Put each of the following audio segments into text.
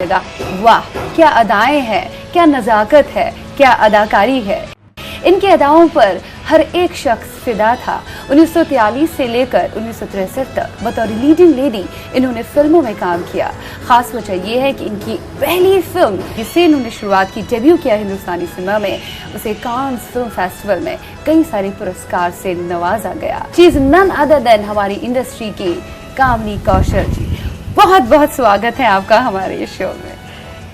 वाह क्या अदाएं हैं, क्या नजाकत है, क्या अदाकारी है। इनकी अदाओं पर हर एक शख्स फिदा था। 1943 से लेकर 1963 तक बतौर लीडिंग लेडी इन्होंने फिल्मों में काम किया। खास वजह यह है कि इनकी पहली फिल्म जिससे इन्होंने शुरुआत की, डेब्यू किया हिंदुस्तानी सिनेमा में, उसे कांस फिल्म फेस्टिवल में कई सारे पुरस्कार से नवाजा गया। चीज नन अदर देन हमारी इंडस्ट्री की कामनी कौशल जी। बहुत बहुत स्वागत है आपका हमारे शो में।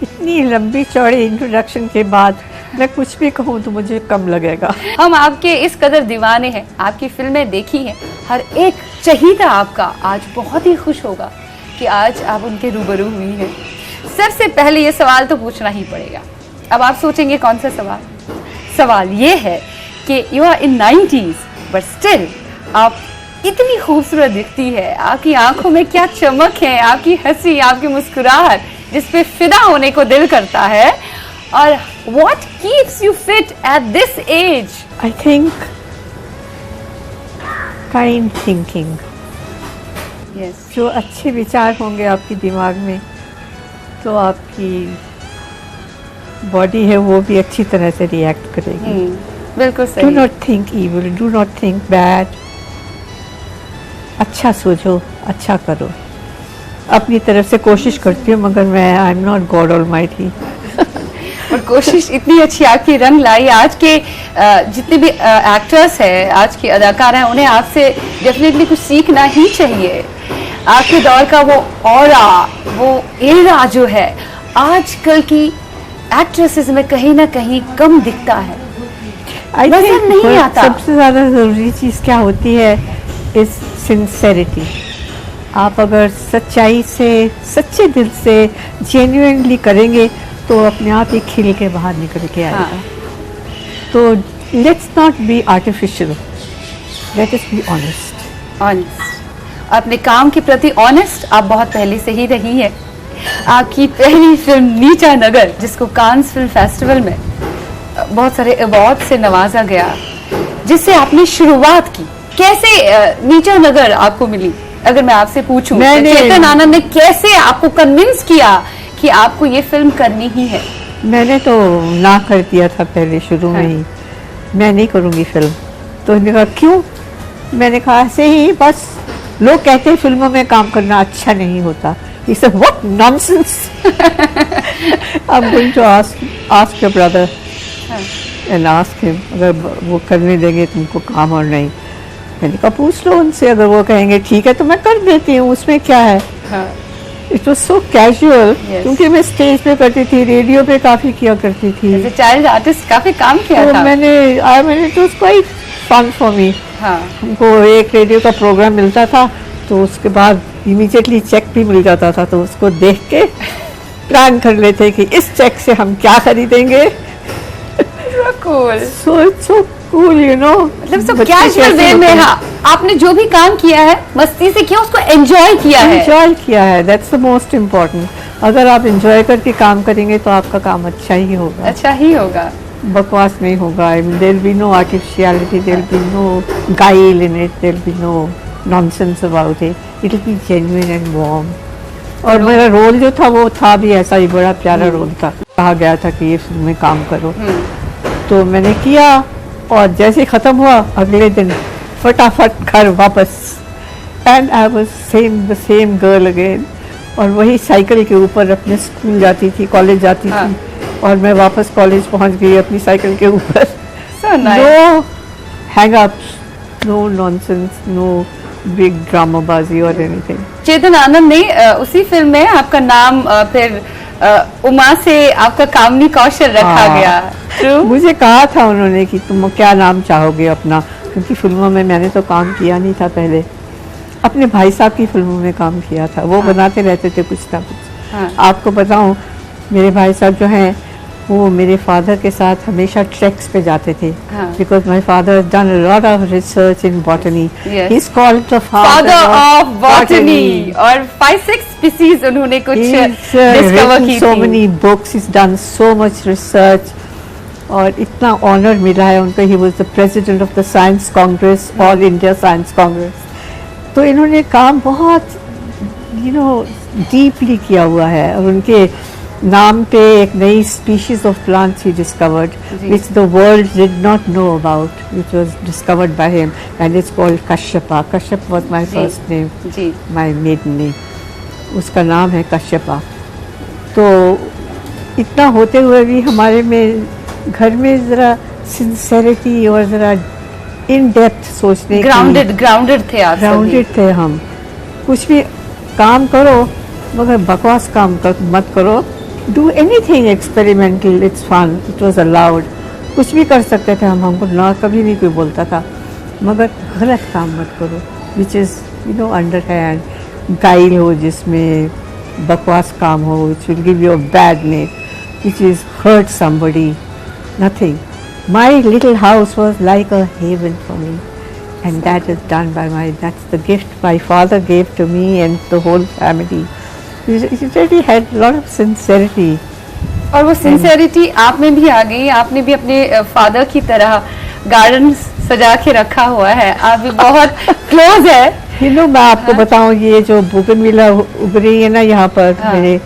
इतनी लंबी चौड़ी इंट्रोडक्शन के बाद मैं कुछ भी कहूँ तो मुझे कम लगेगा। हम आपके इस कदर दीवाने हैं, आपकी फिल्में देखी हैं, हर एक चहीता आपका आज बहुत ही खुश होगा कि आज आप उनके रूबरू हुई हैं। सबसे पहले ये सवाल तो पूछना ही पड़ेगा। अब आप सोचेंगे कौन सा सवाल? सवाल ये है कि you are in 90s but still आप इतनी खूबसूरत दिखती है। आपकी आंखों में क्या चमक है, आपकी हंसी, आपकी मुस्कुराहट जिस पे फिदा होने को दिल करता है। और what keeps you fit at this age? I think kind thinking. Yes. जो अच्छे विचार होंगे आपके दिमाग में तो आपकी बॉडी है वो भी अच्छी तरह से रिएक्ट करेगी। बिल्कुल सही। Do not think evil, do not think bad. अच्छा सोचो, अच्छा करो। अपनी तरफ से कोशिश करती हूँ मगर मैं आई एम नॉट गॉड ऑलमाइटी। और कोशिश इतनी अच्छी आपकी रंग लाई। आज के जितने भी एक्टर्स हैं, आज के अदाकार हैं, उन्हें आपसे डेफिनेटली कुछ सीखना ही चाहिए। आपके दौर का वो ऑरा, वो एरा जो है आजकल की एक्ट्रेसेस में कहीं ना कहीं कम दिखता है, नजर नहीं आता। सबसे ज्यादा जरूरी चीज क्या होती है इज सिंसेरिटी। आप अगर सच्चाई से, सच्चे दिल से, जेन्युइनली करेंगे तो अपने आप ही खिल के बाहर निकल के आएगा। हाँ। तो let's not be artificial, let us be honest. Honest, अपने काम के प्रति ऑनेस्ट आप बहुत पहले से ही रही है। आपकी पहली फिल्म नीचा नगर, जिसको कांस फिल्म फेस्टिवल में बहुत सारे अवार्ड से नवाजा गया, जिससे आपने शुरुआत की। कैसे नीचा नगर आपको मिली? अगर मैं आपसे पूछूं, चेतन आनंद ने कैसे आपको कन्विंस किया कि आपको ये फिल्म करनी ही है? मैंने तो ना कर दिया था पहले शुरू में ही, मैं नहीं करूंगी फिल्म। तो उन्होंने कहा क्यों? मैंने कहा ऐसे ही, बस लोग कहते हैं फिल्मों में काम करना अच्छा नहीं होता। He said, what nonsense! I'm going to ask your brother and ask him अगर वो करने देंगे तुमको काम और नहीं। मैंने कहा पूछ लो उनसे, अगर वो कहेंगे ठीक है तो मैं कर देती हूँ, उसमें क्या है। इट वॉज सो कैजुअल, क्योंकि मैं स्टेज पे करती थी, रेडियो पे काफी किया करती थी। चाइल्ड आर्टिस्ट काफी काम किया था। मैंने तो क्वाइट फन फॉर मी। हमको एक रेडियो का प्रोग्राम मिलता था तो उसके बाद इमीडिएटली चेक भी मिल जाता था, तो उसको देख के प्लान कर लेते कि इस चेक से हम क्या खरीदेंगे। so cool, you know. मतलब सब कैजुअल वे में। हाँ, आपने जो भी काम किया है मस्ती से किया, उसको एंजॉय किया है। एंजॉय किया है, दैट्स द मोस्ट इम्पोर्टेंट। अगर आप एंजॉय करके काम करेंगे तो आपका काम अच्छा ही होगा। अच्छा ही होगा, बकवास नहीं होगा। There will be no artificiality, there will be no guile in it, there will be no nonsense about it, it will be genuine and warm. और मेरा रोल जो था वो था भी ऐसा ही, बड़ा प्यारा रोल था। कहा गया था कि ये फिल्म में काम करो, तो मैंने किया और जैसे खत्म हुआ अगले दिन फटाफट घर वापस। And I was the same girl again. और वही साइकिल के ऊपर अपने स्कूल जाती थी, कॉलेज जाती थी, और मैं वापस कॉलेज पहुंच गई अपनी साइकिल के ऊपर। No hang ups, no nonsense, no big ड्रामाबाजी और एनीथिंग। चेतन आनंद ने उसी फिल्म में आपका नाम फिर उमा से आपका कामनी कौशल रखा गया। मुझे कहा था उन्होंने कि तुम क्या नाम चाहोगे अपना, क्योंकि फिल्मों में मैंने तो काम किया नहीं था पहले। अपने भाई साहब की फिल्मों में काम किया था, वो बनाते रहते थे कुछ ना कुछ। आपको बताऊं, मेरे भाई साहब जो हैं वो मेरे फादर के साथ हमेशा ट्रैक्स पे जाते थे, because my father has done a lot of research in botany. He is called the father of botany. और 5-6 स्पीसीज उन्होंने कुछ डिस्कवर की। So many books, is done so much research, और इतना ऑनर मिला है उनको। He was the president of the science Congress, all India science Congress. तो इन्होंने काम बहुत डीपली किया हुआ है। और उनके नाम पे एक नई species of plants he discovered ji. Which the world did not know about, which was discovered by him, and it's called Kashyapa. Kashyap was my ji. First name, ji my maiden name. उसका नाम है कश्यपा. तो इतना होते हुए भी हमारे में घर में ज़रा सिंसेरिटी और ज़रा इन डेप्थ सोचने की, ग्राउंडेड थे आप सभी। ग्राउंडेड थे हम. कुछ भी काम करो मगर बकवास काम मत करो. Do anything experimental, it's fun, it was allowed. कुछ भी कर सकते थे हम, हमको ना कभी नहीं कोई बोलता था, मगर गलत काम मत करो which is you know under hand. Guile हो जिसमें, बकवास काम हो which will give you a bad name, which is hurt somebody. Nothing. My little house was like a heaven for me. And that is done by that's the gift my father gave to me and the whole family. He really had a lot of sincerity. और वो sincerity आप में भी आ गई. आपने भी अपने father की तरह गार्डन सजा के रखा हुआ है. आप भी बहुत क्लोज है. You know, मैं आपको बताऊं, ये जो बोगनविला उग रही है ना यहाँ पर मेरे,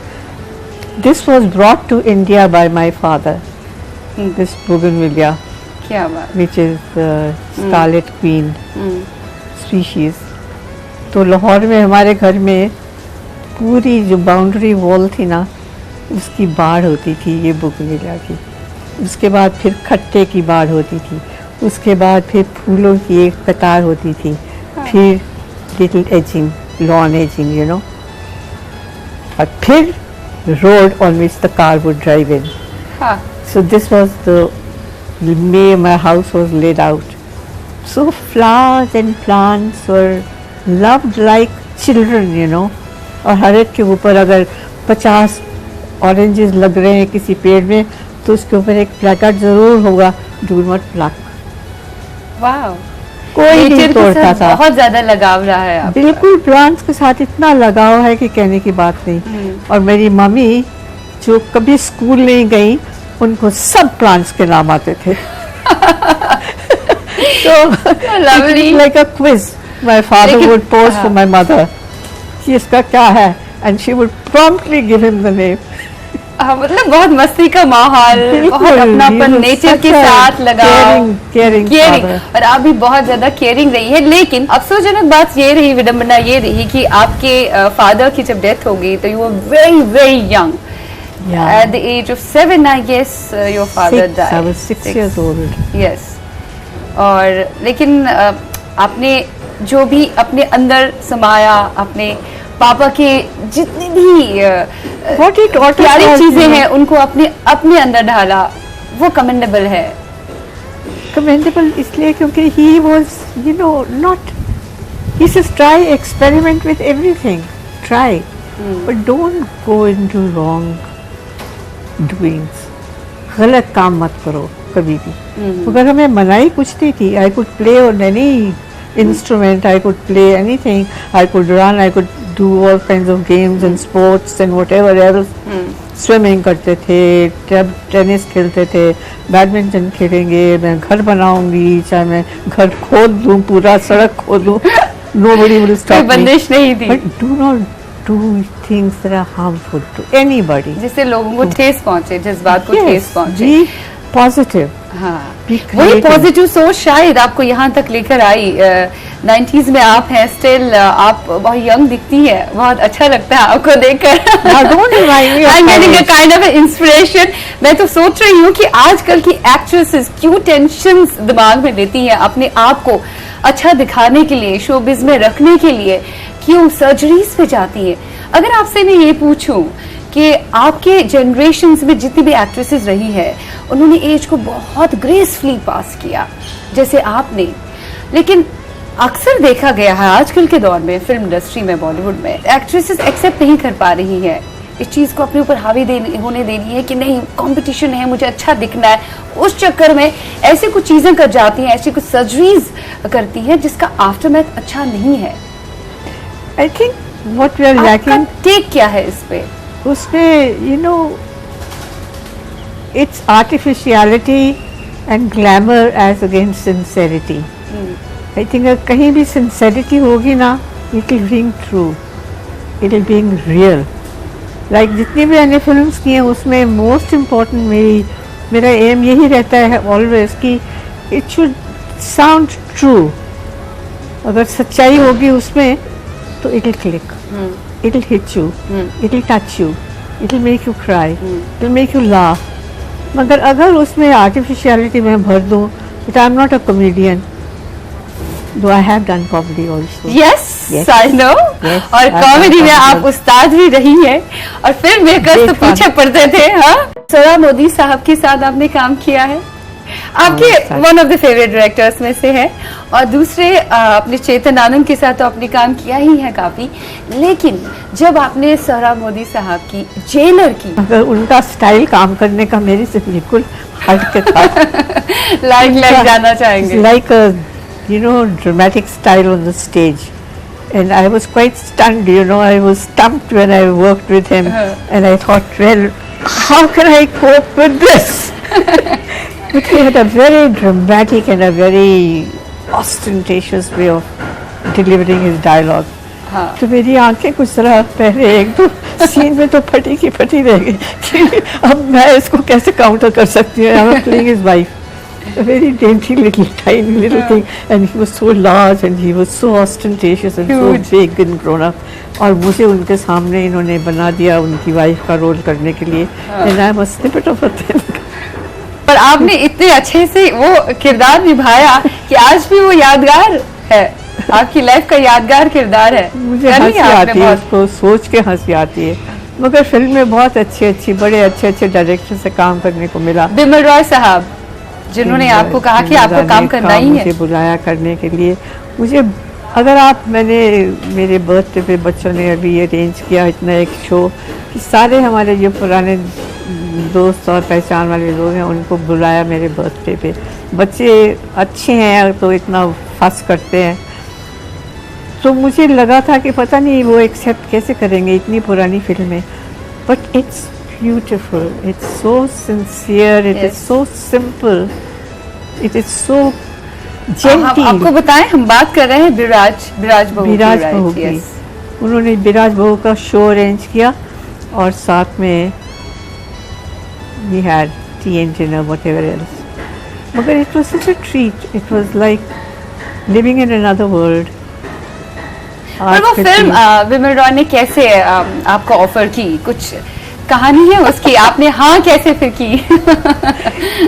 this was brought to India by my father. This bougainvillea, क्या बात. which is scarlet queen species. तो लाहौर में हमारे घर में पूरी जो बाउंड्री वॉल थी ना, उसकी बाढ़ होती थी ये बोगनविलिया की. उसके बाद फिर खट्टे की बाढ़ होती थी. उसके बाद फिर फूलों की एक कतार होती थी. फिर little ageing, lawn ageing, you know. और फिर road on which the car would drive इन. हाँ. So this was the way my house was laid out. So flowers and plants were loved like children, you know. और हर एक के ऊपर अगर 50 oranges लग रहे हैं किसी पेड़ में, तो उसके ऊपर एक प्लेकार्ड जरूर होगा, डू नॉट प्लक. वाह. कोई नहीं तोड़ता था. बहुत ज्यादा लगाव रहा है आपका. बिल्कुल प्लांट्स के साथ इतना लगाव है कि कहने की बात नहीं. और मेरी मम्मी जो कभी स्कूल नहीं गई, उनको सब प्लांट्स के नाम आते थे. So Lovely. like a quiz. My father would pose for my mother. इसका क्या है? And she would promptly give him the name. मतलब बहुत मस्ती का माहौल, बहुत अपनापन, नेचर के साथ लगाओ, केयरिंग. और आप भी बहुत ज्यादा केयरिंग रही है. लेकिन अफसोसजनक बात ये रही, विडम्बना ये रही कि आपके फादर की जब डेथ हो गई तो you were very very young. At the age of 7, I guess, your father died. I was 6 years old. Yes. और लेकिन आपने जो भी अपने अंदर समाया, अपने पापा के जितनी भी प्यारी चीजें हैं उनको अपने अंदर ढाला, वो कमेंडेबल है. Commendable इसलिए क्योंकि he was, you know, not. He says try experiment with everything, try, but don't go into wrong doings. गलत काम मत करो कभी भी. अगर हमें मनाही कुछ नहीं थी. I could play on any instrument, I could play anything, I could run, I could do all kinds of games and sports and whatever else. Swimming करते थे, टेनिस खेलते थे, बैडमिंटन खेलेंगे, मैं घर बनाऊंगी, चाहे मैं घर खोद दूं, पूरा सड़क खोद दूं, nobody will stop me. बंदिश नहीं थी. But do not do things that are harmful to anybody. जिससे लोगों को ठेस पहुंचे, जज्बात को ठेस पहुंचे. Be positive. हाँ. Be वही creative. पॉजिटिव सोच शायद आपको यहाँ तक लेकर आई. 90s में आप हैं स्टिल, आप बहुत यंग दिखती है, बहुत अच्छा लगता है आपको देखकर. Don't remind me of I'm getting a college. kind of inspiration. मैं तो सोच रही हूँ कि आजकल की एक्ट्रेसेस क्यों टेंशन्स दिमाग में लेती हैं अपने आप को अच्छा दिखाने के लिए, शोबिज में रखने के लिए, क्यों सर्जरीज पे जाती है. अगर आपसे मैं ये पूछूं कि आपके जनरेशन्स में जितनी भी एक्ट्रेसेस रही है, उन्होंने एज को बहुत ग्रेसफुली पास किया जैसे आपने, लेकिन अक्सर देखा गया है आजकल के दौर में फिल्म इंडस्ट्री में, बॉलीवुड में, एक्ट्रेसेस एक्सेप्ट नहीं कर पा रही है इस चीज को, अपने ऊपर हावी होने देनी है कि नहीं कंपटीशन है, मुझे अच्छा दिखना है. उस चक्कर में ऐसी कुछ चीजें कर जाती हैं, ऐसी कुछ सर्जरीज करती हैं जिसका आफ्टरमैथ अच्छा नहीं है. I think what we are lacking. Take क्या है इस पे? उसमें you know it's artificiality and glamour as against sincerity. I think अगर कहीं भी sincerity होगी ना, it will ring true, it will being real. Like जितनी भी मैंने फिल्म्स की हैं उसमें मोस्ट इम्पॉर्टेंट मेरा एम यही रहता है ऑलवेज कि इट शुड साउंड ट्रू। अगर सच्चाई होगी उसमें तो it will click, it will hit you, it will touch you, it will make you cry, it will make you laugh. मगर अगर उसमें आर्टिफिशियलिटी मैं भर दूँ, but I am not a comedian, though I have done comedy also. Yes I know. और comedy में आप उस्ताद भी रही हैं और फिल्म मेकर्स तो पीछे पड़ते थे। हाँ, सोहरा मोदी साहब के साथ आपने काम किया है, आपके one of the favourite directors में से है। और दूसरे अपने चेतन आनंद के साथ तो आपने काम किया ही है काफी, लेकिन जब आपने सोहरा मोदी साहब की जेलर की, अगर उनका स्टाइल काम करने का मेरे से बिल्कुल हट के था। लाइक जाना चाहेंगे, like dramatic style on the stage, and I was quite stunned, I was stumped when I worked with him, and I thought, well, how can I cope with this? But he had a very dramatic and a very ostentatious way of delivering his dialogue. तो मेरी आंखें कुछ तरह पहले एक दो scene में तो फटी की फटी रह गई कि अब मैं इसको कैसे काउंटर कर सकती हूँ। I was playing his wife, a very dainty little tiny little thing, and he was so large and he was so ostentatious and so big and grown up, और मुझे उनके सामने इन्होंने बना दिया उनकी वाइफ का रोल करने के लिए, and I was snippet of a thing. पर आपने इतने अच्छे से वो किरदार निभाया कि आज भी वो यादगार है, आपकी लाइफ का यादगार किरदार है। मुझे हंसी आती है, उसको सोच के हंसी आती है। मगर फिल्म में बहुत बड़े अच्छे डायरेक्टर से काम करने को मिला। बिमल रॉय साहब, जिन्होंने आपको कहा कि आपको काम करना ही है, मुझे बुलाया करने के लिए। मैंने मेरे बर्थडे पे बच्चों ने अभी अरेंज किया इतना एक शो कि सारे हमारे जो पुराने दोस्त और पहचान वाले लोग हैं उनको बुलाया मेरे बर्थडे पे। बच्चे अच्छे हैं तो इतना फस करते हैं, तो मुझे लगा था कि पता नहीं वो एक्सेप्ट कैसे करेंगे इतनी पुरानी फिल्म है। But it's beautiful, it's so sincere, it is so simple, it is so gentle. आपको बताएं, हम बात कर रहे हैं बिराज बहू की। उन्होंने बिराज बहू का शो अरेंज किया और साथ में we had tea and dinner, whatever else. मगर it was such a treat, it was like living in another world. और वो फिल्म विमल रॉय ने कैसे आपको ऑफर की, कुछ कहानी है उसकी, आपने हाँ कैसे फिर की?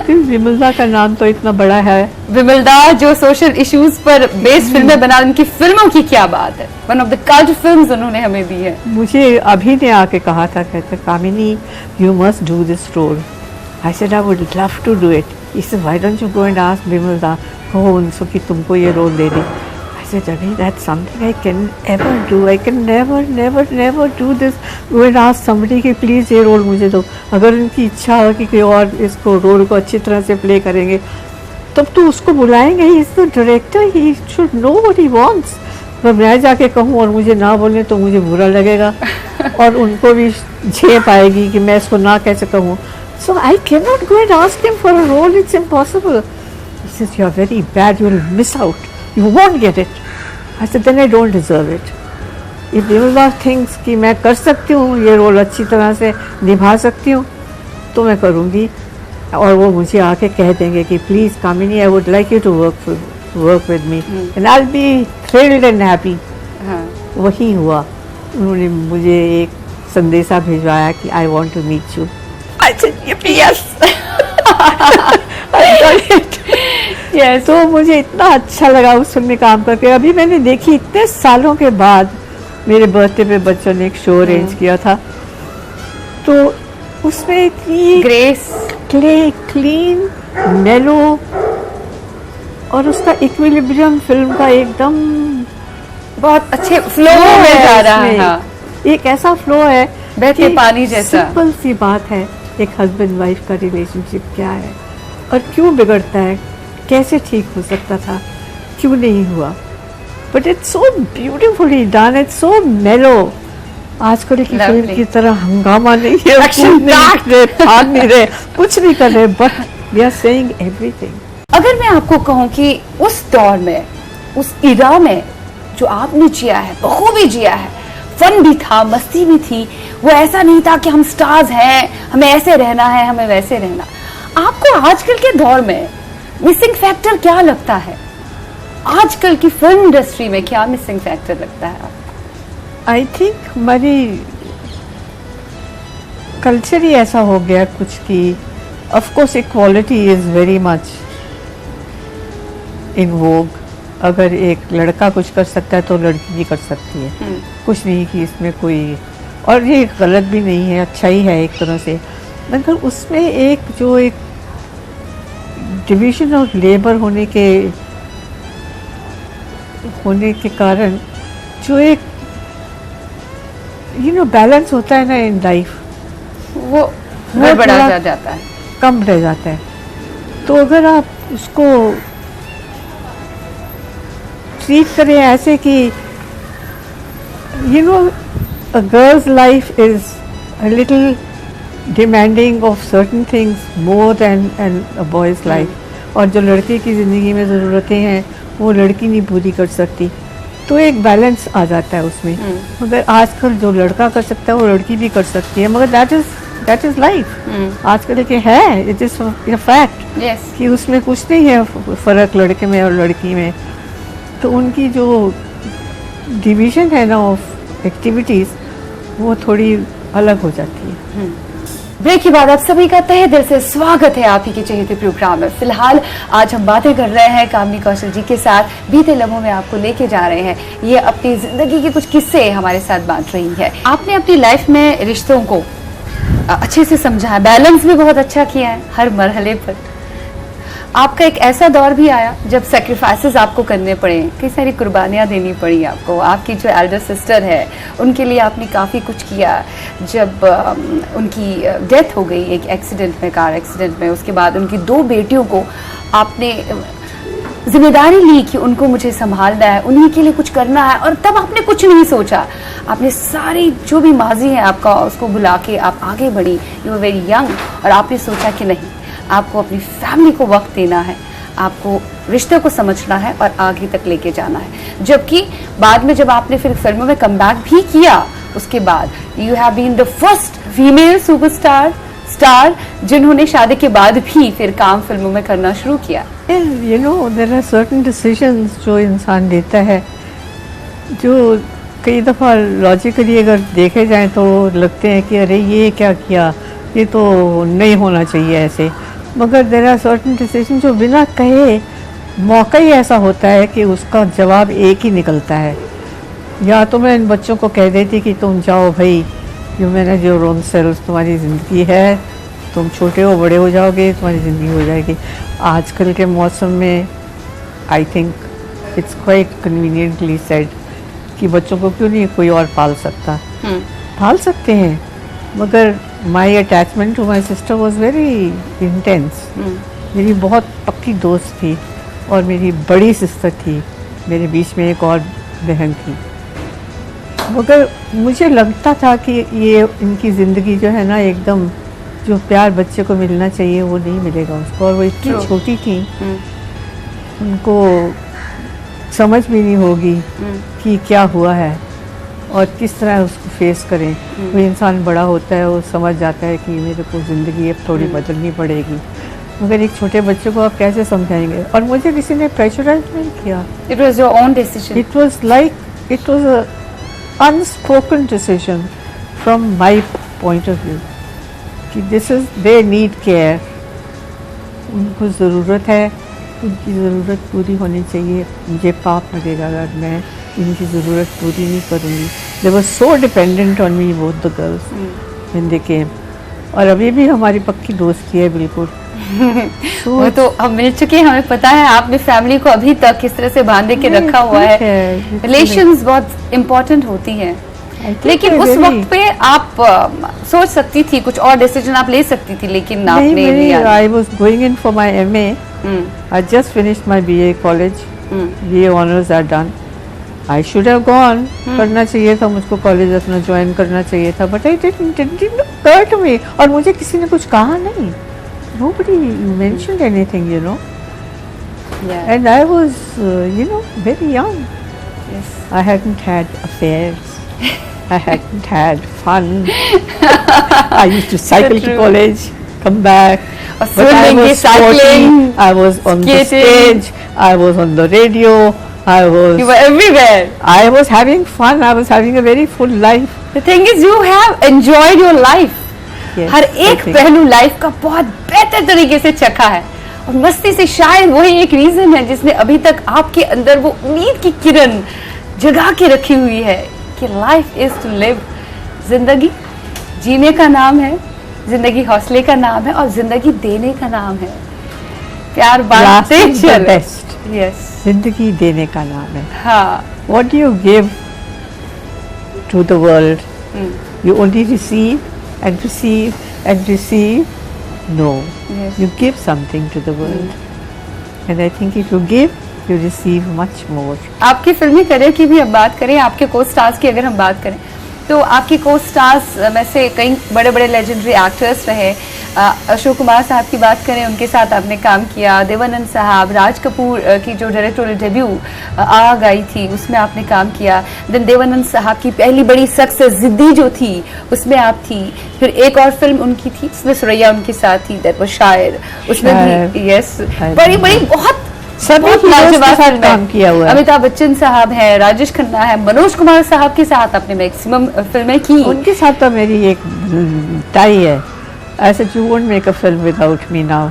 विमलदा का नाम तो इतना बड़ा है। विमलदा जो सोशल इश्यूज पर बेस्ड फिल्में बना, उनकी फिल्मों की क्या बात है, one of the cult films उन्होंने हमें दी है। मुझे अभी ने आके कहा था, कहते Kamini you must do this role. I said I would love to do it. He said why don't you go and ask Vimalda, कहो उनसे कि तुमको ये रोल दे दे। That's something I can ever do. I can never do this. Go and ask somebody कि please ये role मुझे दो। अगर उनकी इच्छा हो कि कोई और इसको रोल को अच्छी तरह से प्ले करेंगे तब तो उसको बुलाएंगे। He is the director, he should know what he wants. पर मैं जाके कहूँ और मुझे ना बोले तो मुझे बुरा लगेगा और उनको भी झेप आएगी कि मैं इसको ना कैसे कहूँ। So I cannot go and ask him for a role. It's impossible. He says you are very bad. You will miss out. You won't get it. I said then I don't deserve it. If Vimalda thinks कि मैं कर सकती हूँ ये role अच्छी तरह से निभा सकती हूँ तो मैं करूँगी, और वो मुझे आके कह देंगे कि please Kamini I would like you to work with me and I will be thrilled and happy. वही हुआ। उन्होंने मुझे एक संदेशा भिजवाया कि I want to meet you. I said yes. Yes. तो मुझे इतना अच्छा लगा उस फिल्म में काम करके। अभी मैंने देखी इतने सालों के बाद, मेरे बर्थडे पे बच्चों ने एक शो अरेंज किया था, तो उसमें इतनी ग्रेस, क्लीन, मेलो, और उसका इक्विलिब्रियम फिल्म का एकदम बहुत अच्छे फ्लो में जा रहा है। एक ऐसा फ्लो है बहते पानी जैसा। सिंपल सी बात है, एक हस्बैंड वाइफ का रिलेशनशिप क्या है और क्यों बिगड़ता है, कैसे ठीक हो सकता था, क्यों नहीं हुआ। But it's so beautifully done, it's so मेलो। आजकल की फिल्म की तरह हंगामा नहीं है, नहीं रहे, कुछ नहीं कर रहे, but we are saying everything. अगर मैं आपको कहूँ कि उस दौर में, उस इरा में जो आपने जिया है, बखूबी जिया है, फन भी था, मस्ती भी थी। वो ऐसा नहीं था कि हम स्टार्स हैं, हमें ऐसे रहना है, हमें वैसे रहना। आपको आजकल के दौर में मिसिंग फैक्टर क्या लगता है? आजकल की फिल्म इंडस्ट्री में क्या मिसिंग फैक्टर लगता है आपको? आई थिंक हमारी कल्चर ही ऐसा हो गया कुछ कि of course equality is very much in vogue. अगर एक लड़का कुछ कर सकता है तो लड़की भी कर सकती है। कुछ नहीं कि इसमें कोई, और ये गलत भी नहीं है, अच्छा ही है एक तरह से। मगर उसमें एक जो एक डिवीजन ऑफ लेबर होने के कारण जो एक बैलेंस होता है ना इन लाइफ, वो बड़ा थोड़ा जाता है, कम रह जाता है। तो अगर आप उसको ट्रीट करें ऐसे कि a girl's life is a little demanding of certain things more than a boy's life, और जो लड़के की ज़िंदगी में ज़रूरतें हैं वो लड़की नहीं पूरी कर सकती, तो एक बैलेंस आ जाता है उसमें। मगर आजकल जो लड़का कर सकता है वो लड़की भी कर सकती है, मगर दैट इज़ लाइफ। आजकल के है, इट इज़ अ फैक्ट कि उसमें कुछ नहीं है फ़र्क लड़के में और लड़की में। तो उनकी जो डिवीज़न है ना ऑफ एक्टिविटीज़ वो थोड़ी अलग हो जाती है। ब्रेक के बाद आप सभी का तहे दिल से स्वागत है आप ही के चहेते प्रोग्राम में। फिलहाल आज हम बातें कर रहे हैं कामनी कौशल जी के साथ, बीते लम्हों में आपको लेके जा रहे हैं। ये अपनी जिंदगी के कुछ किस्से हमारे साथ बांट रही है। आपने अपनी लाइफ में रिश्तों को अच्छे से समझा है, बैलेंस भी बहुत अच्छा किया है हर मरहले पर। आपका एक ऐसा दौर भी आया जब सेक्रीफाइसेस आपको करने पड़े, कई सारी कुर्बानियाँ देनी पड़ी आपको। आपकी जो एल्डर सिस्टर है उनके लिए आपने काफ़ी कुछ किया। जब उनकी डेथ हो गई एक एक्सीडेंट में, कार एक्सीडेंट में, उसके बाद उनकी 2 बेटियों को आपने जिम्मेदारी ली कि उनको मुझे संभालना है, उन्हीं के लिए कुछ करना है। और तब आपने कुछ नहीं सोचा, आपने सारी जो भी माजी है आपका उसको भुला के आप आगे बढ़ी। यू आर वेरी यंग और आपने सोचा कि नहीं, आपको अपनी फैमिली को वक्त देना है, आपको रिश्ते को समझना है और आगे तक लेके जाना है। जबकि बाद में जब आपने फिर फिल्मों में कमबैक भी किया, उसके बाद you have been the first female superstar जिन्होंने शादी के बाद भी फिर काम फिल्मों में करना शुरू किया। देयर आर सर्टेन डिसीजंस जो इंसान लेता है जो कई दफ़ा लॉजिकली अगर देखे जाएं तो लगते हैं कि अरे ये क्या किया, ये तो नहीं होना चाहिए ऐसे। मगर देयर आर सर्टेन डिसीजन जो बिना कहे मौका ही ऐसा होता है कि उसका जवाब एक ही निकलता है। या तो मैं इन बच्चों को कह देती कि तुम जाओ भाई, you manage your own self, तुम्हारी ज़िंदगी है, तुम छोटे हो बड़े हो जाओगे, तुम्हारी ज़िंदगी हो जाएगी। आजकल के मौसम में I think it's quite conveniently said कि बच्चों को क्यों नहीं कोई और पाल सकता। पाल सकते हैं, मगर my attachment to my sister was very intense. मेरी बहुत पक्की दोस्त थी और मेरी बड़ी सिस्टर थी, मेरे बीच में एक और बहन थी। मगर मुझे लगता था कि ये इनकी ज़िंदगी जो है ना, एकदम जो प्यार बच्चे को मिलना चाहिए वो नहीं मिलेगा उसको। और वो इतनी छोटी थी, उनको समझ भी नहीं होगी कि क्या हुआ है और किस तरह उसको फेस करें। वो इंसान बड़ा होता है, वो समझ जाता है कि मेरे को ज़िंदगी अब थोड़ी बदलनी पड़ेगी। मगर एक छोटे बच्चे को आप कैसे समझाएंगे? और मुझे किसी ने प्रेशराइज नहीं किया। It was your own decision. It was a unspoken decision from my point of view कि this is they need care, उनको ज़रूरत है, उनकी ज़रूरत पूरी होनी चाहिए। मुझे पाप लगेगा अगर मैं इनकी ज़रूरत पूरी नहीं करूँगी। They were so dependent on me both the girls when they came. और अभी भी हमारी पक्की दोस्ती है बिल्कुल। वो तो हम मिल चुके हैं, हमें पता है आपने फैमिली को अभी तक किस तरह से बांधे के रखा हुआ है। रिलेशंस बहुत इम्पोर्टेंट होती हैं, लेकिन उस वक्त पे आप सोच सकती थी, कुछ और डिसीजन आप ले सकती थी, लेकिन आपने लिया। I was going in for my MA. I just finished my BA college, BA honours are done. I should have gone, करना चाहिए था मुझको, कॉलेज अपना ज्वाइन करना चाहिए था, but I didn't occur to me। और मुझे किसी ने कुछ कहा नहीं, nobody mentioned anything, you know. Yeah. And I was, very young. Yes. I hadn't had affairs. I hadn't had fun. I used to cycle to true. college, come back. और But I swimming, was sporty. cycling, I was on the skating. stage. I was on the radio. I You were everywhere. was having fun. I was having a very full life. The thing is, you have enjoyed your life. Yes, her I एक think. पहलू life का बहुत बेहतर तरीके से चखा है और मस्ती से शायद वही एक रीजन है जिसने अभी तक आपके अंदर वो उम्मीद की किरण जगा के रखी हुई है कि लाइफ इज टू लिव। जिंदगी जीने का नाम है, जिंदगी हौसले का नाम है और जिंदगी देने का नाम है। प्यार बांटते Last is the चलो। best. यस, जिंदगी देने का नाम है. हाँ, What do you give to the world? You only receive and receive and receive. No, Yes. you give something to the world. And I think if you give, you receive much more. आपकी फिल्मी career की भी अब बात करें, आपके को stars की अगर हम बात करें तो आपके को स्टार्स में से कई बड़े बड़े लेजेंडरी एक्टर्स रहे। अशोक कुमार साहब की बात करें, उनके साथ आपने काम किया। देवानंद साहब, राज कपूर की जो डायरेक्टोरियल डेब्यू आग आई थी उसमें आपने काम किया। देन देवानंद साहब की पहली बड़ी सक्सेस जिद्दी जो थी उसमें आप थी। फिर एक और फिल्म उनकी थी जिसमें सुरैया उनके साथ थी, दैट वाज शायर, उसमें भी यस बड़ी बड़ी बहुत सभी बहुत heroes के लाजवाब साथ फिल्म है। काम किया हुआ है। अमिताभ बच्चन साहब हैं, राजेश खन्ना है, मनोज कुमार साहब के साथ आपने मैक्सिमम फिल्में की। उनके साथ तो मेरी एक टाई है. I said you won't make a film without me now.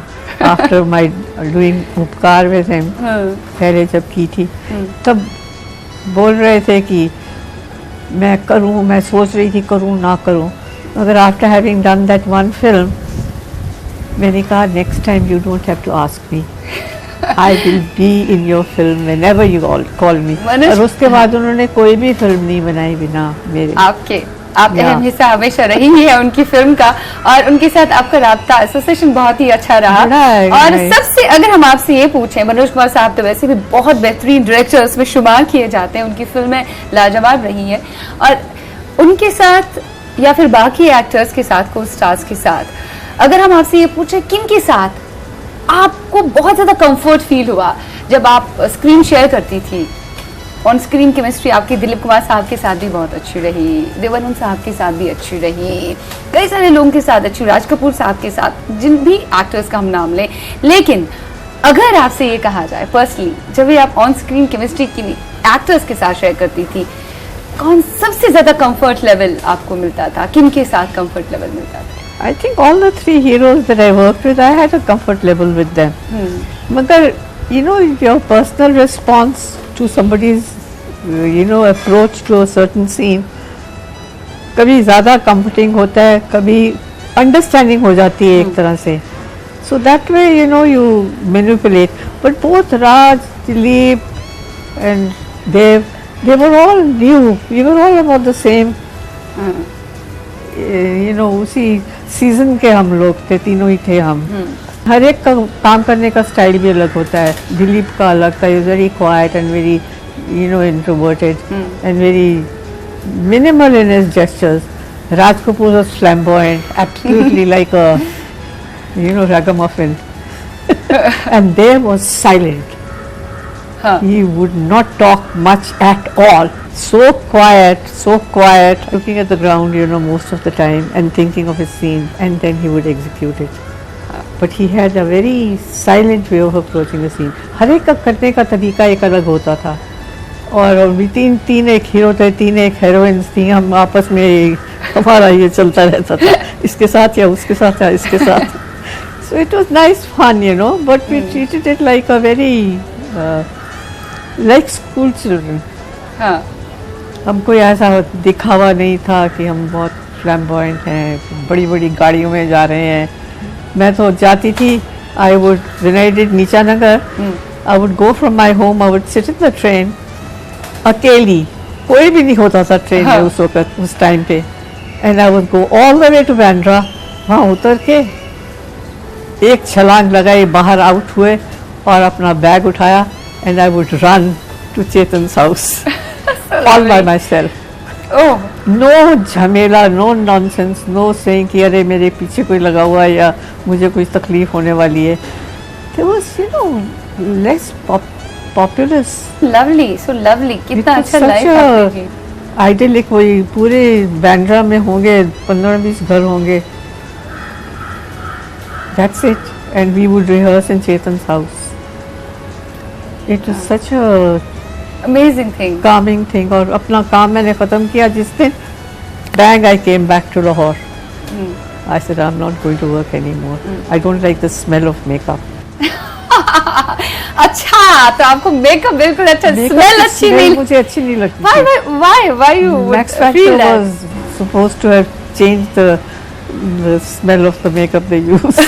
After my doing उपकार with him, पहले जब की थी तब बोल रहे थे कि मैं करूं, मैं सोच रही थी करूं ना करूं, मगर after having done that one film मैंने कहा next time you don't have to ask me. I will be in your film whenever you all call me. Manoj- और उसके बाद उन्होंने कोई भी फिल्म नहीं बनाई बिना मेरे. आप Yeah. अहम हिस्सा हमेशा रही ही है उनकी फिल्म का और उनके साथ आपका राब्ता एसोसिएशन बहुत ही अच्छा रहा। बड़ा है, और है। सबसे अगर हम आपसे ये पूछें, मनोज कुमार साहब तो वैसे भी बहुत बेहतरीन डायरेक्टर्स में शुमार किए जाते हैं, उनकी फिल्में लाजवाब रही हैं और उनके साथ या फिर बाकी एक्टर्स के साथ, को स्टार्स के साथ अगर हम आपसे ये पूछें किन के साथ आपको बहुत ज्यादा कंफर्ट फील हुआ जब आप स्क्रीन शेयर करती थी? ऑन स्क्रीन केमिस्ट्री आपकी दिलीप कुमार साहब के साथ भी बहुत अच्छी रही, देवानंद साहब के साथ भी अच्छी रही, कई सारे लोगों के साथ अच्छी, राज कपूर साहब के साथ, जिन भी एक्टर्स का हम नाम लें। लेकिन अगर आपसे ये कहा जाए पर्सनली, जब भी आप ऑन स्क्रीन केमिस्ट्री की एक्टर्स के साथ शेयर करती थी, कौन सबसे ज्यादा कंफर्ट लेवल आपको मिलता था? किन के साथ कंफर्ट लेवल मिलता था? I think all the three heroes that I worked with, I had a comfort level with them. Magar, you know, your personal response to somebody's, approach to a certain scene, कभी ज़्यादा comforting होता है, कभी understanding हो जाती है एक तरह से. So that way, you manipulate. But both Raj, Dilip, and Dev, they were all new. We were all about the same. उसी सीजन के हम लोग थे, तीनों ही थे हम. हर एक का काम करने का स्टाइल भी अलग होता है. दिलीप का अलग था, very quiet and very introverted and very minimal in his gestures. Raj Kapoor was flamboyant, absolutely like a ragamuffin. And Dev was silent. He would not talk much at all. So quiet, looking at the ground, most of the time and thinking of his scene, and then he would execute it. But he had a very silent way of approaching the scene. हर एक का करने का तरीका एक अलग होता था. और भी तीन एक हीरो थे, तीन एक हीरोइंस थी. हम आपस में हमारा ये चलता रहता था, इसके साथ या उसके साथ या इसके साथ. So it was nice fun, but we treated it like a very like school children. हाँ, हम कोई ऐसा दिखावा नहीं था कि हम बहुत फ्लैम्बॉयंट हैं, बड़ी बड़ी गाड़ियों में जा रहे हैं. मैं तो जाती थी, I would, when I did नीचा नगर, I would go from my home, I would sit in the train, अकेली, कोई भी नहीं होता था ट्रेन में उस वक्त, उस टाइम पे, and I would go all the way to Bandra. वहाँ उतर के एक छलांग लगाई, बाहर आउट हुए और अपना बैग उठाया, and I would run to Chetan's house all by myself. Oh, No झमेला, no nonsense, no saying कि अरे मेरे पीछे कोई लगा हुआ है या मुझे कोई तकलीफ होने वाली है. There was, less populous. Lovely, so lovely, कितना It was अच्छा such लाइफ a- आपने जी. आइडियलिक वही पूरे बैंड्रा में होंगे 15-20 घर होंगे, that's it, and we would rehearse in Chetan's house. It was such a amazing thing. calming thing. और अपना काम मैंने ख़त्म किया जिस दिन, bang, I came back to Lahore. I said I'm not going to work anymore. I don't like the smell of makeup. अच्छा, तो आपको मेकअप बिल्कुल अच्छा, स्मेल अच्छी नहीं, मुझे अच्छी नहीं लगती. why you would Max feel Factor that? was supposed to have changed the smell of the makeup they use.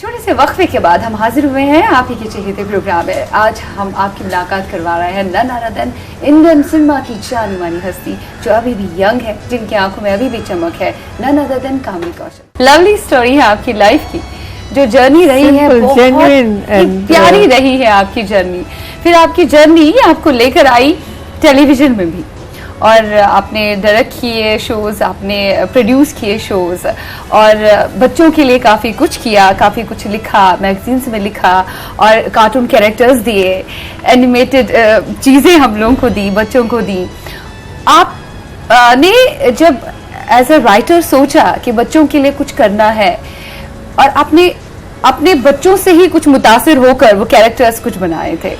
छोटे से वक्फे के बाद हम हाजिर हुए हैं आप ही के चहेते प्रोग्राम में. आज हम आपकी मुलाकात करवा रहे हैं none other than Indian cinema की जानी मानी हस्ती जो अभी भी यंग है, जिनकी आंखों में अभी भी चमक है, none other then Kamini Kaushal. Lovely story है आपकी लाइफ की, जो जर्नी रही है बहुत ही प्यारी रही है आपकी जर्नी. फिर आपकी जर्नी आपको लेकर आई टेलीविजन में भी, और आपने डायरेक्ट किए शोज़, आपने प्रोड्यूस किए शोज़, और बच्चों के लिए काफ़ी कुछ किया, काफ़ी कुछ लिखा, मैगजीन्स में लिखा, और कार्टून कैरेक्टर्स दिए, एनिमेटेड चीज़ें हम लोगों को दी, बच्चों को दी. आप ने जब एज अ राइटर सोचा कि बच्चों के लिए कुछ करना है, और आपने अपने बच्चों से ही कुछ मुतासिर होकर वो कैरेक्टर्स कुछ बनाए थे,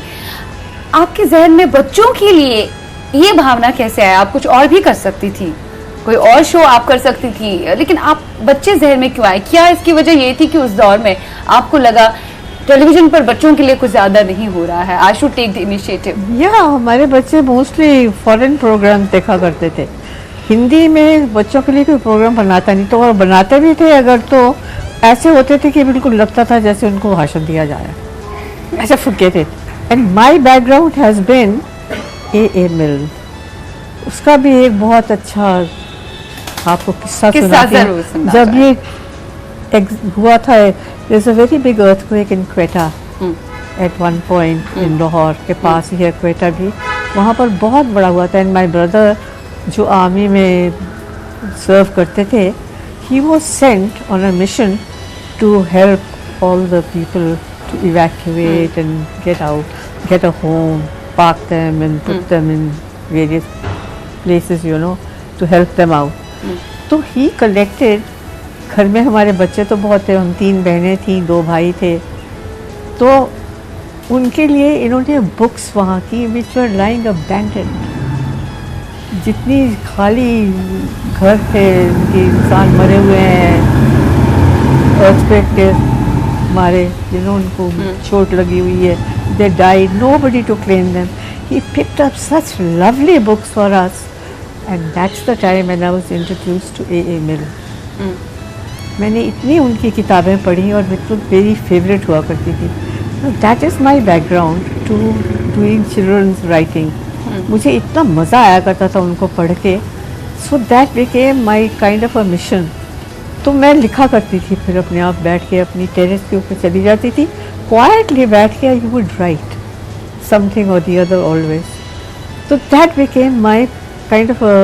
आपके जहन में बच्चों के लिए ये भावना कैसे आया? आप कुछ और भी कर सकती थी, कोई और शो आप कर सकती थी, लेकिन आप बच्चे जहन में क्यों आए? क्या इसकी वजह ये थी कि उस दौर में आपको लगा टेलीविजन पर बच्चों के लिए कुछ ज्यादा नहीं हो रहा है, I should take the initiative? या हमारे बच्चे मोस्टली फॉरेन प्रोग्राम देखा करते थे, हिंदी में बच्चों के लिए कोई प्रोग्राम बनाता नहीं, तो और बनाते भी थे अगर तो ऐसे होते थे कि बिल्कुल लगता था जैसे उनको भाषण दिया जा रहा है, ऐसा फुके थे. And my background has been a mill. उसका भी एक बहुत अच्छा आपको किस्सा सुनाती हूँ. जब ये हुआ था, there is a very big earthquake in Quetta at one point in Lahore के पास ही है क्वेटा भी, वहाँ पर बहुत बड़ा हुआ था. एंड माय ब्रदर जो आर्मी में सर्व करते थे, he was sent on a mission to help all the people to evacuate and get out, get a home, park them and put them in various places, you know, to help them out. तो he collected, घर में हमारे बच्चे तो बहुत थे, हम 3 बहनें थी, 2 भाई थे, तो उनके लिए इन्होंने बुक्स वहाँ की which were lying abandoned, जितनी खाली घर थे कि इंसान मरे हुए हैं, earthquake के मारे, उनको चोट लगी हुई है, they died, nobody to claim them. He picked up such lovely books for us, and that's the time when I was introduced to A. Milne. मैंने इतनी उनकी किताबें पढ़ी और बिल्कुल मेरी फेवरेट हुआ करती थी. That is my background to doing children's writing. मुझे इतना मज़ा आया करता था उनको पढ़ के, so that became my kind of a mission. तो मैं लिखा करती थी, फिर अपने आप बैठ के अपनी टेरेस के ऊपर चली जाती थी, quietly बैठ के you would write something or the other always. So that became my kind of a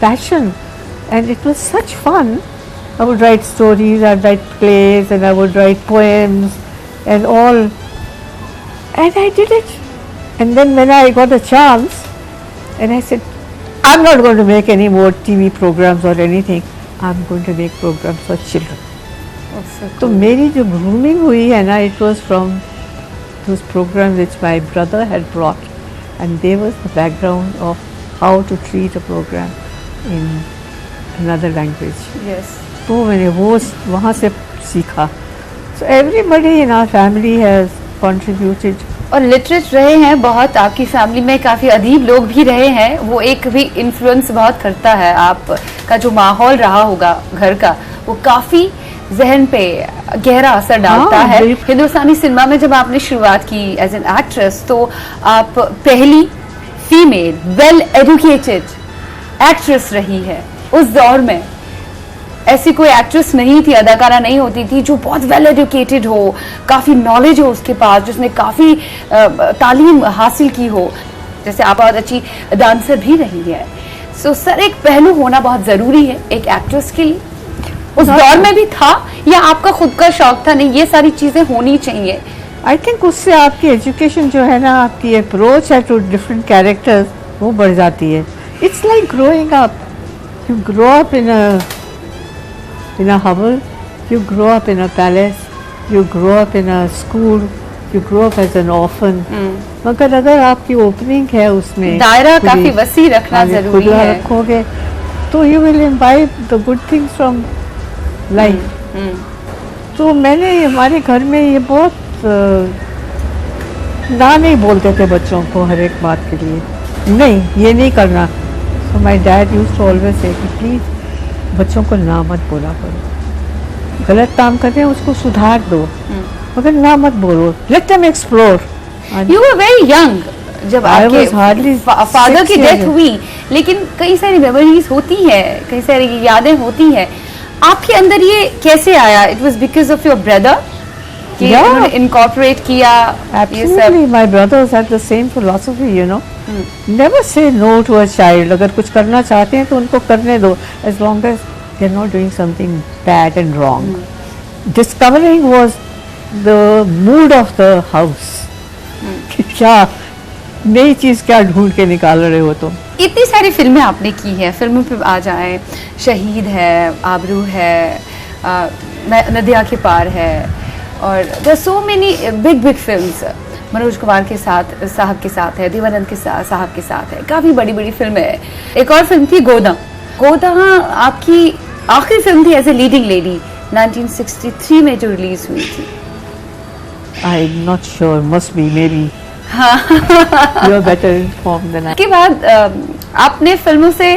passion, and it was such fun. I would write stories, I'd write plays, and I would write poems and all, and I did it. And then when I got a chance, and I said, I'm not going to make any more TV programs or anything, I'm going to make programs for children. तो मेरी जो grooming हुई है ना, it was from those programmes which my brother had brought, and they was the background of how to treat a programme in another language. Yes, तो मैंने वो वहाँ से सीखा. So everybody in our family has contributed. और literate रहे हैं बहुत, आपकी फैमिली में काफ़ी अदीब लोग भी रहे हैं, वो एक भी इन्फ्लुएंस बहुत करता है. आपका जो माहौल रहा होगा घर का, वो काफ़ी जहन पे गहरा असर डालता है. हिंदुस्तानी सिनेमा में जब आपने शुरुआत की एज एन एक्ट्रेस, तो आप पहली फीमेल वेल एजुकेटेड एक्ट्रेस रही है. उस दौर में ऐसी कोई एक्ट्रेस नहीं थी, अदाकारा नहीं होती थी जो बहुत वेल एजुकेटेड हो, काफ़ी नॉलेज हो उसके पास, जिसने काफ़ी तालीम हासिल की हो. जैसे आप बहुत अच्छी डांसर भी रही है. सो सर, एक पहलू होना बहुत ज़रूरी है एक एक्ट्रेस के लिए. उस दौर में भी था, या आपका खुद का शौक था नहीं ये सारी चीजें होनी चाहिए आई थिंक उससे आपकी एजुकेशन जो है ना, आपकी अप्रोच है टू डिफरेंट कैरेक्टर्स, वो बढ़ जाती है. It's like growing up. You grow up in a hovel, you grow up in a palace, you grow up in a school, you grow up as an orphan. मगर अगर आपकी opening है उसमें दायरा काफी वसी रखना जरूरी है. रखोगे तो you will imbibe the good things from life. तो मैंने हमारे घर में ये बहुत ना नहीं बोलते थे बच्चों को हर एक बात के लिए, नहीं ये नहीं करना. So my dad used to always say कि प्लीज बच्चों को ना मत बोला करो, गलत काम कर रहे हैं उसको सुधार दो, मगर ना मत बोलो. Let them explore. You were very young जब आपके फादर की डेथ हुई, लेकिन कई सारी मेमोरीज होती है, कई सारी यादें होती है. आपके अंदर ये कैसे आया? It was because of your brother कि उन्होंने इनकॉर्पोरेट किया ये सब? Absolutely, my brothers had the same philosophy, you know. Never say no to a child. अगर कुछ करना चाहते हैं तो उनको करने दो, as long as they're not doing something bad and wrong. Discovering was the mood of the house. कि क्या नई चीज क्या ढूंढ के निकाल रहे हो तुम. इतनी सारी फिल्में आपने की है, फिल्मों पे आ जाए, शहीद है, आबरू है, नदिया के पार है, और there so many big films. Manoj Kumar के साथ साहब के साथ है, देवानंद के साहब के साथ है, काफ़ी बड़ी बड़ी फिल्में है. एक और फिल्म थी गोदा. गोदा आपकी आखिरी फिल्म थी एज ए लीडिंग लेडी 1963 में जो रिलीज हुई थी. I am not sure, must be, may be. You are better informed than I. के बाद आपने फिल्मों से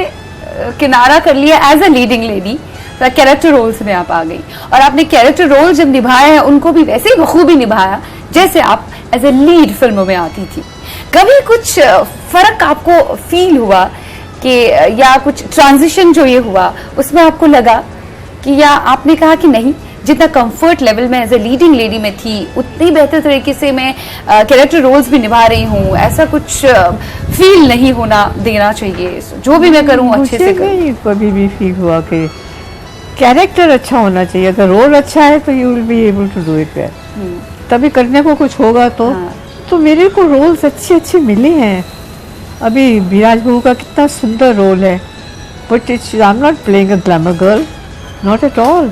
किनारा कर लिया as a leading lady, character roles में आप आ गई, और आपने कैरेक्टर रोल जब निभाए हैं उनको भी वैसे ही बखूबी निभाया जैसे आप एज ए लीड फिल्मों में आती थी. कभी कुछ फर्क आपको फील हुआ कि, या कुछ ट्रांजिशन जो ये हुआ उसमें आपको लगा कि, या आपने कहा कि नहीं, जितना कंफर्ट लेवल में एज ए लीडिंग लेडी में थी उतनी बेहतर तरीके से मैं कैरेक्टर रोल्स भी निभा रही हूँ, ऐसा कुछ फील नहीं होना देना चाहिए, जो भी मैं करूँ अच्छे से करूँ? मुझे कभी भी फील हुआ कि कैरेक्टर अच्छा होना चाहिए. अगर रोल अच्छा है तो you will be able to do it well. तभी करने को कुछ होगा तो. तो मेरे को रोल्स अच्छे अच्छे मिले हैं. अभी विराज बहू का कितना सुंदर रोल है, but it's I am not playing a glamour girl, not at all.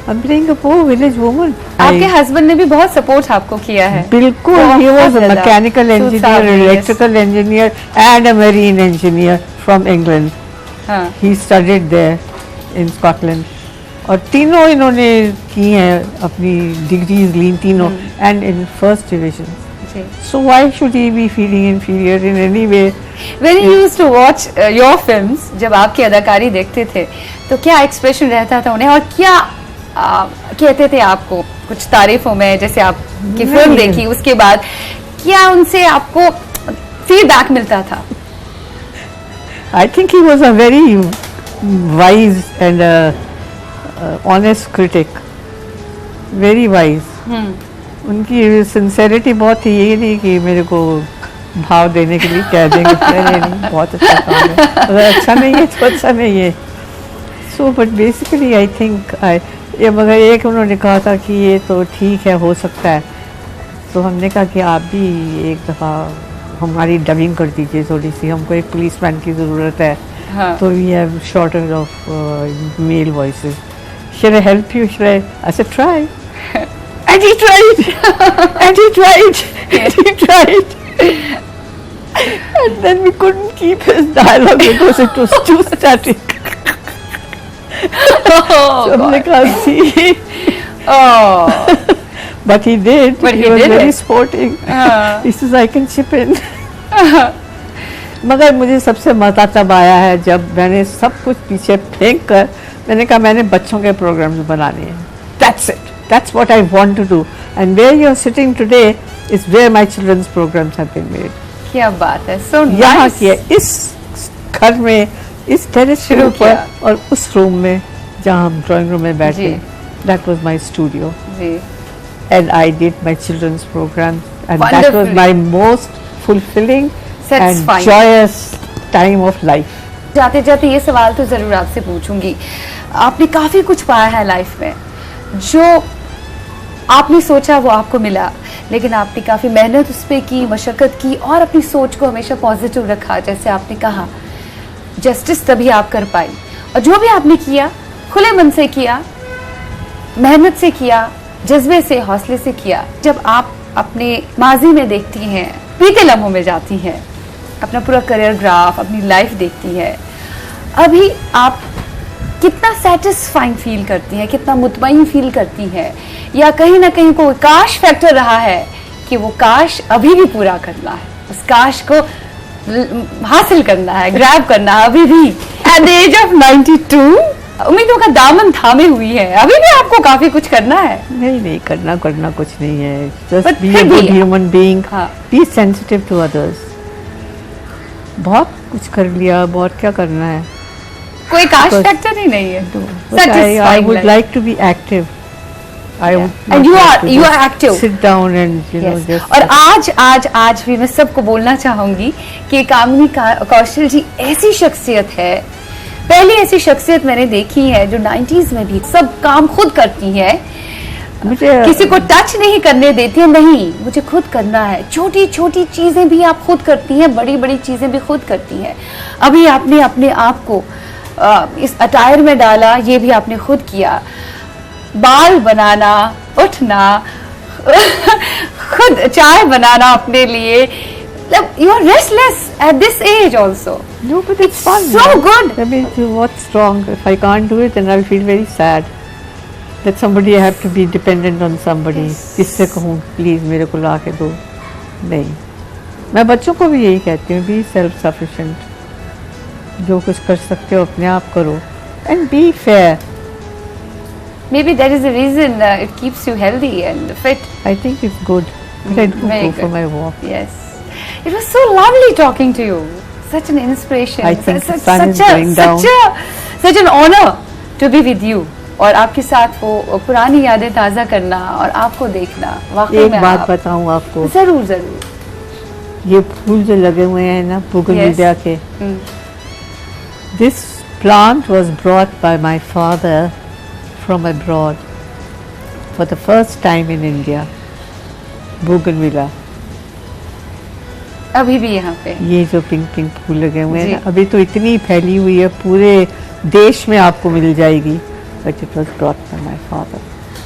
I am playing a poor village woman. आपके हस्बैंड ने भी बहुत सपोर्ट आपको किया है. बिल्कुल. He was a mechanical engineer, electrical engineer and a marine engineer from England. He studied there in Scotland. और तीनों इन्होंने की हैं, अपनी डिग्रीज ली तीनों, and in first division. So why should he be feeling inferior in any way? When you used to watch your films, जब आपकी अदाकारी देखते थे तो क्या एक्सप्रेशन रहता था उन्हें, और क्या कहते थे आपको कुछ तारीफों में? जैसे आपकी फिल्म देखी उसके बाद क्या उनसे आपको फीडबैक मिलता था? I think he was a very wise and honest critic. Very wise. उनकी सिंसेरिटी बहुत थी. ये नहीं कि मेरे को भाव देने के लिए कह देंगे नहीं, बहुत अच्छा काम है, अगर अच्छा नहीं है तो अच्छा नहीं है. So but basically I think ये, मगर एक उन्होंने कहा था कि ये तो ठीक है, हो सकता है. तो हमने कहा कि आप भी एक दफ़ा हमारी डबिंग कर दीजिए थोड़ी सी, हमको एक पुलिसमैन की ज़रूरत है. तो we have shortage of male voices. Should I help you? I said try. And he tried. And he tried. And he tried. And then we couldn't keep his dialogue because it was too static. So हमने कहा see. Oh. But he did. But he was did very it. sporting. He says I can chip in. मगर मुझे सबसे मज़ा तब आया है जब मैंने सब कुछ पीछे फेंक कर मैंने कहा मैंने बच्चों के प्रोग्राम्स बनाने हैं. That's it. That's what I want to do. And where you're sitting today is where my children's programs have been made. क्या बात है. So nice. यहाँ किए, इस घर में, इस टेरेस के ऊपर, और उस रूम में जहाँ हम ड्राइंग रूम में बैठे. That was my studio. Ji. And I did my children's programs. And Wonderful. that was my most fulfilling and joyous time of life. जाते जाते ये सवाल तो ज़रूर आपसे पूछूंगी. आपने काफ़ी कुछ पाया है लाइफ में, जो आपने सोचा वो आपको मिला, लेकिन आपने काफ़ी मेहनत उस पर की, मशक्क़त की और अपनी सोच को हमेशा पॉजिटिव रखा। जैसे आपने कहा, जस्टिस तभी आप कर पाई, और जो भी आपने किया खुले मन से किया, मेहनत से किया, जज्बे से, हौसले से किया। जब आप अपने माजी में देखती हैं, बीते लम्हों में जाती हैं, अपना पूरा करियर ग्राफ, अपनी लाइफ देखती है, अभी आप कितना सेटिस्फाइंग फील करती हैं, कितना मुतमईन फील करती हैं, या कहीं ना कहीं कोई काश फैक्टर रहा है कि वो काश अभी भी पूरा करना है, उस काश को हासिल करना है, ग्रैब करना है अभी भी। एट द एज ऑफ 92 उम्मीदों का दामन थामे हुई है, अभी भी आपको काफी कुछ करना है। नहीं करना कुछ नहीं है, जस्ट बी फिर अ भी गुड ह्यूमन बीइंग, हाँ। Be sensitive to others. बहुत कुछ कर लिया, बहुत क्या करना है। कोई काश Because- फैक्टर ही नहीं है। But I would like to be active. I would And you not are- like to you just are active. Sit down and you know Yes. just. और आज भी मैं सबको बोलना चाहूंगी कि कामिनी कौशल जी ऐसी शख्सियत है, पहली ऐसी शख्सियत मैंने देखी है जो 90s में भी सब काम खुद करती है, मुझे किसी को टच नहीं करने देती है। नहीं, मुझे खुद करना है। छोटी छोटी चीजें भी आप खुद करती हैं, बड़ी बड़ी चीजें भी खुद करती हैं। अभी आपने अपने आप को इस अटायर में डाला, ये भी आपने खुद किया। बाल बनाना, उठना, खुद चाय बनाना अपने लिए। You are restless at this age also. no, but it's fun. so man. good. I mean, what's wrong? If I can't do it, then I'll feel very sad. That somebody I have to be dependent on somebody. Yes. किससे कहूँ please मेरे को ला के दो? नहीं, मैं बच्चों को भी यही कहती हूँ, बी सेल्फ सफिशिएंट। जो कुछ कर सकते हो अपने आप करो, and be fair. Maybe that is the reason it keeps you healthy and fit. I think it's good. But I do Very go for good. my walk. Yes. It was so lovely talking to you. Such an inspiration. I think the such, sun is going down. such an honor to be with you. और आपके साथ वो पुरानी यादें ताज़ा करना और आपको देखना, वाकई एक में बात आप बताऊं आपको, जरूर जरूर। ये फूल जो लगे हुए हैं ना बुगनविलिया के, this plant was brought by my father from abroad for the first time in India. Bougainvillea. अभी भी यहाँ पे ये जो पिंक पिंक फूल लगे हुए हैं जी। ना, अभी तो इतनी फैली हुई है, पूरे देश में आपको मिल जाएगी। But it was brought by my father.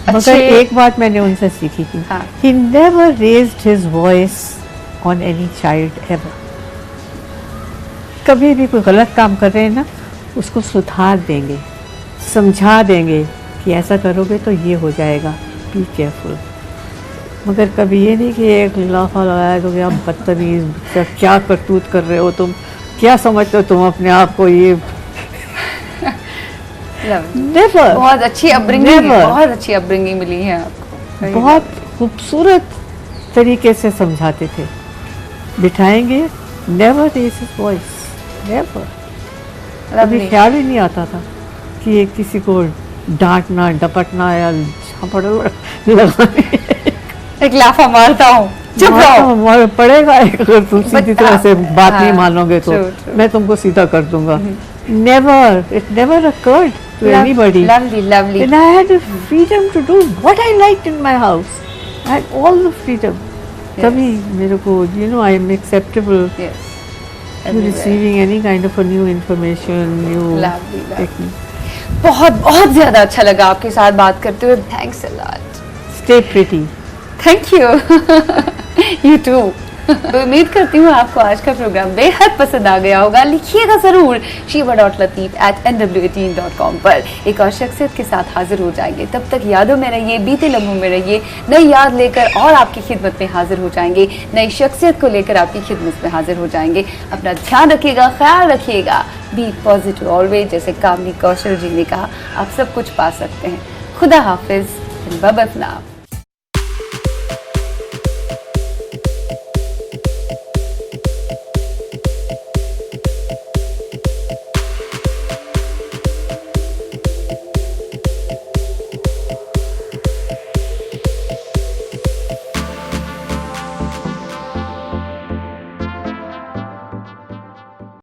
मगर एक बात मैंने उनसे सीखी थी, हाँ। he never raised his voice on any child ever. कभी भी कोई गलत काम कर रहे हैं ना, उसको सुधार देंगे, समझा देंगे कि ऐसा करोगे तो ये हो जाएगा, बी केयरफुल। मगर कभी ये नहीं कि एक लाफा लगाया तो आप बदतमीज, क्या करतूत कर रहे हो तुम, क्या समझते हो तुम अपने आप को, ये नेवर। बहुत अच्छी अपब्रिंगिंग, Never. बहुत अच्छी अपब्रिंगिंग मिली है आपको। बहुत खूबसूरत तरीके से समझाते थे, बिठाएंगे, never raise his voice, never. कभी Lovely. ख्याल ही नहीं आता था कि ये किसी को डांटना, डपटना या झापड़ लगाने। एक लाफा मारता हूँ, चुप रहो। हमारे पड़ेगा अगर तुम सीधी तरह से बात नहीं हाँ, मानोगे तो true, true. मैं तुमको सीधा कर दूंगा। Never, it never occurred to anybody. Lovely, lovely. And I had the freedom to do what I liked in my house. I had all the freedom. कभी मेरे को, you know, I am acceptable Yes. to Everywhere. receiving any kind of a new information, new Lovely, lovely. technique. बहुत बहुत ज्यादा अच्छा लगा आपके साथ बात करते हुए। Thanks a lot. Stay pretty. Thank you. You too. तो उम्मीद करती हूँ आपको आज का प्रोग्राम बेहद पसंद आ गया होगा। लिखिएगा जरूर shiva.lateef@nw18.com पर। एक और शख्सियत के साथ हाजिर हो जाएंगे। तब तक यादों में रहिए, बीते लम्हों में रहिए, नई याद लेकर और आपकी खिदमत में हाजिर हो जाएंगे, नई शख्सियत को लेकर आपकी खिदमत में हाजिर हो जाएंगे। अपना ध्यान रखिएगा, ख्याल रखिएगा, बी पॉजिटिव ऑलवेज, जैसे कामिनी कौशल जी ने कहा, आप सब कुछ पा सकते हैं। खुदा हाफिज, बाय बाय।